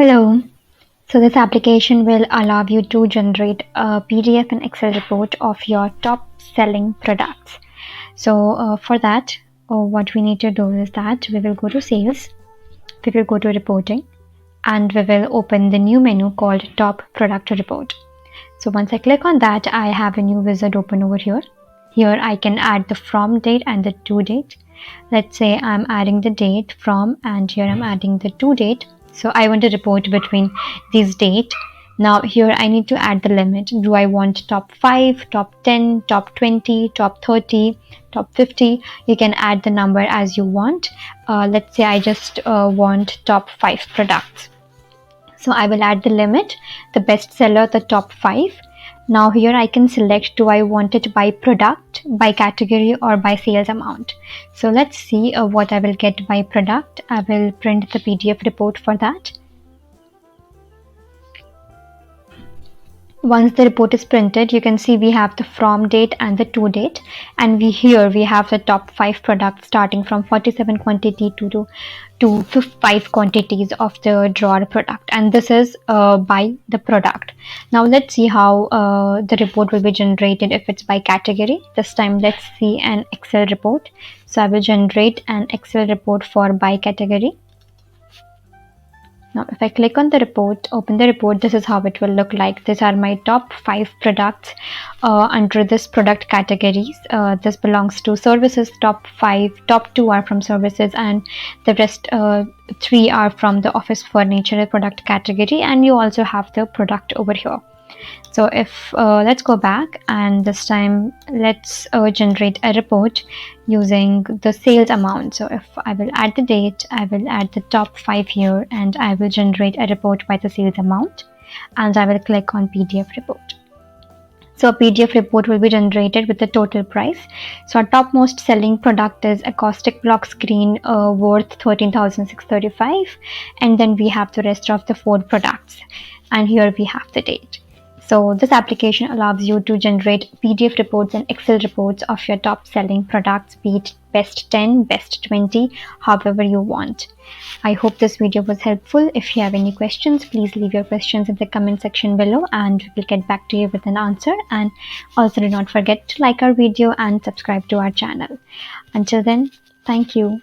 Hello. So this application will allow you to generate a PDF and Excel report of your top selling products. So for that, what we need to do is that we will go to sales, we will go to reporting, and we will open the new menu called top product report. So once I click on that, I have a new wizard open over here. Here I can add the from date and the to date. Let's say I'm adding the date from, and here I'm adding the to date. So I want to report between these date. Now here I need to add the limit. Do I want top 5, top 10, top 20, top 30, top 50? You can add the number as you want. Let's say I just want top 5 products. So I will add the limit, the best seller, the top 5. Now here I can select, do I want it by product, by category, or by sales amount. So let's see what I will get by product. I will print the PDF report for that. Once the report is printed, you can see we have the from date and the to date, and we have the top 5 products starting from 47 quantity to 5 quantities of the drawer product, and this is by the product. Now let's see how the report will be generated if it's by category. This time let's see an Excel report. So I will generate an Excel report for by category. Now if I click on the report, open the report, this is how it will look like. These are my top 5 products under this product categories. This belongs to services, top 5, top 2 are from services, and the rest 3 are from the office furniture product category, and you also have the product over here. So if let's go back, and this time let's generate a report using the sales amount. So if I will add the date, I will add the top 5 here, and I will generate a report by the sales amount, and I will click on PDF report. So a PDF report will be generated with the total price. So our topmost selling product is a caustic block screen worth 13,635, and then we have the rest of the 4 products, and here we have the date. So this application allows you to generate PDF reports and Excel reports of your top selling products, be it best 10, best 20, however you want. I hope this video was helpful. If you have any questions, please leave your questions in the comment section below, and we'll get back to you with an answer. And also do not forget to like our video and subscribe to our channel. Until then, thank you.